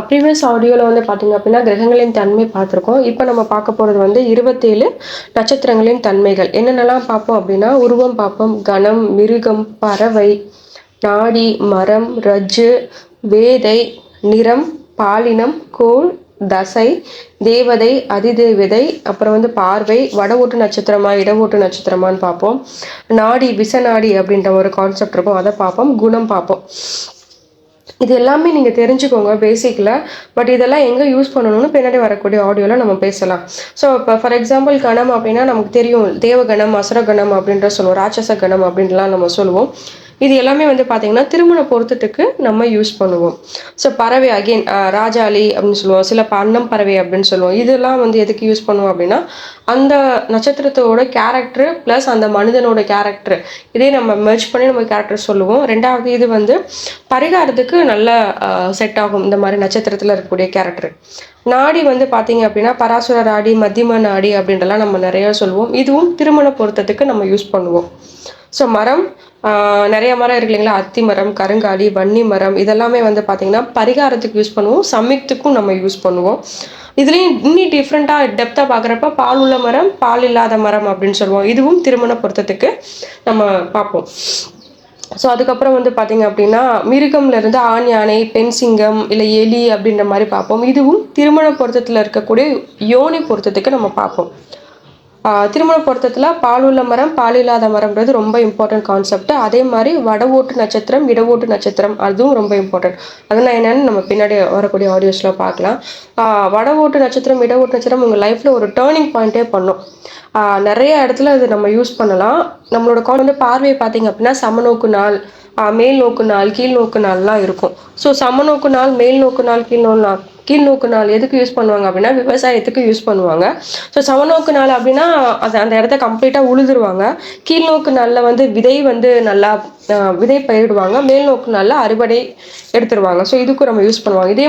Previous ஆடியோவில் வந்து பார்த்தீங்க அப்படின்னா கிரகங்களின் தன்மை பார்த்துருக்கோம். இப்போ நம்ம பார்க்க போகிறது வந்து 27 நட்சத்திரங்களின் தன்மைகள். என்னென்னலாம் பார்ப்போம் அப்படின்னா, உருவம் பார்ப்போம், கணம், மிருகம், பறவை, நாடி, மரம், ரஜ்ஜு, வேதை, நிறம், பாலினம், கோள், தசை, தேவதை, அதிதேவதை, அப்புறம் வந்து பார்வை, வட ஓட்டு நட்சத்திரமா இட ஓட்டு நட்சத்திரமான்னு பார்ப்போம். நாடி, விசநாடி அப்படின்ற ஒரு கான்செப்ட் இருக்கும், அதை பார்ப்போம். குணம் பார்ப்போம். இது எல்லாமே நீங்கள் தெரிஞ்சுக்கோங்க பேசிக்கில். பட் இதெல்லாம் எங்கே யூஸ் பண்ணணும்னு பின்னாடி வரக்கூடிய ஆடியோவில் நம்ம பேசலாம். ஸோ இப்போ ஃபார் எக்ஸாம்பிள் கணம் அப்படின்னா நமக்கு தெரியும், தேவகணம், அசுரகணம் அப்படின்ற சொல்லுவோம், ராட்சச கணம் அப்படின்லாம் நம்ம சொல்லுவோம். இது எல்லாமே வந்து பார்த்தீங்கன்னா திருமண பொருத்தத்துக்கு நம்ம யூஸ் பண்ணுவோம். ஸோ பறவை அகெயின் ராஜாளி அப்படின்னு சொல்லுவோம், சில அன்னம் பறவை அப்படின்னு சொல்லுவோம். இதெல்லாம் வந்து எதுக்கு யூஸ் பண்ணுவோம் அப்படின்னா, அந்த நட்சத்திரத்தோட கேரக்டர் ப்ளஸ் அந்த மனிதனோட கேரக்டர் இதே நம்ம மெர்ஜ் பண்ணி நம்ம கேரக்டர் சொல்லுவோம். ரெண்டாவது இது வந்து பரிகாரத்துக்கு நல்லா செட் ஆகும் இந்த மாதிரி நட்சத்திரத்தில் இருக்கக்கூடிய கேரக்டர். நாடி வந்து பார்த்தீங்க அப்படின்னா பராசுர நாடி, மத்தியம நாடி அப்படின்றலாம் நம்ம நிறைய சொல்லுவோம். இதுவும் திருமண பொருத்தத்துக்கு நம்ம யூஸ் பண்ணுவோம். ஸோ மரம் நிறைய மரம் இருக்கு இல்லைங்களா, அத்தி மரம், கருங்காலி, வன்னி மரம், இதெல்லாமே வந்து பார்த்தீங்கன்னா பரிகாரத்துக்கு யூஸ் பண்ணுவோம், சமயத்துக்கும் நம்ம யூஸ் பண்ணுவோம். இதுலேயும் இன்னும் டிஃப்ரெண்ட்டாக டெப்த்தாக பார்க்குறப்ப பால் உள்ள மரம், பால் இல்லாத மரம் அப்படின்னு சொல்லுவோம். இதுவும் திருமண பொருத்தத்துக்கு நம்ம பார்ப்போம். ஸோ அதுக்கப்புறம் வந்து பார்த்தீங்க அப்படின்னா மிருகம்லேருந்து ஆண் யானை, பெண் சிங்கம், இல்லை எலி அப்படின்ற மாதிரி பார்ப்போம். இதுவும் திருமண பொருத்தத்தில் இருக்கக்கூடிய யோனி பொருத்தத்துக்கு நம்ம பார்ப்போம். திருமண பொருத்தத்தில் பால் உள்ள மரம், பால் இல்லாத மரம்ன்றது ரொம்ப இம்பார்ட்டன்ட் கான்செப்ட். அதே மாதிரி வட ஓட்டு நட்சத்திரம், இட ஓட்டு நட்சத்திரம், அதுவும் ரொம்ப இம்பார்ட்டன்ட். அதெல்லாம் என்னென்னு நம்ம பின்னாடி வரக்கூடிய ஆடியோஸில் பார்க்கலாம். வட ஓட்டு நட்சத்திரம், இட ஓட்டு நட்சத்திரம் உங்கள் லைஃப்பில் ஒரு டேர்னிங் பாயிண்ட்டே பண்ணும். நிறைய இடத்துல அது நம்ம யூஸ் பண்ணலாம். நம்மளோட வந்து பார்வையை பார்த்தீங்க அப்படின்னா சமநோக்கு நாள், மேல் நோக்கு நாள், கீழ் நோக்கு நாள்லாம் இருக்கும். ஸோ சமநோக்கு நாள், மேல் நோக்கு நாள், கீழ் நோக்கு நாள் எதுக்கு யூஸ் பண்ணுவாங்க அப்படின்னா விவசாயத்துக்கு யூஸ் பண்ணுவாங்க. ஸோ சமநோக்கு நாள் அப்படின்னா அது அந்த இடத்த கம்ப்ளீட்டாக உழுதுருவாங்க. கீழ் நோக்கு நாளில் வந்து விதை வந்து நல்லா விதை பயிரிடுவாங்க. மேல் நோக்கு நாளில் அறுவடை எடுத்துருவாங்க. ஸோ இதுக்கும் நம்ம யூஸ் பண்ணுவாங்க. இதே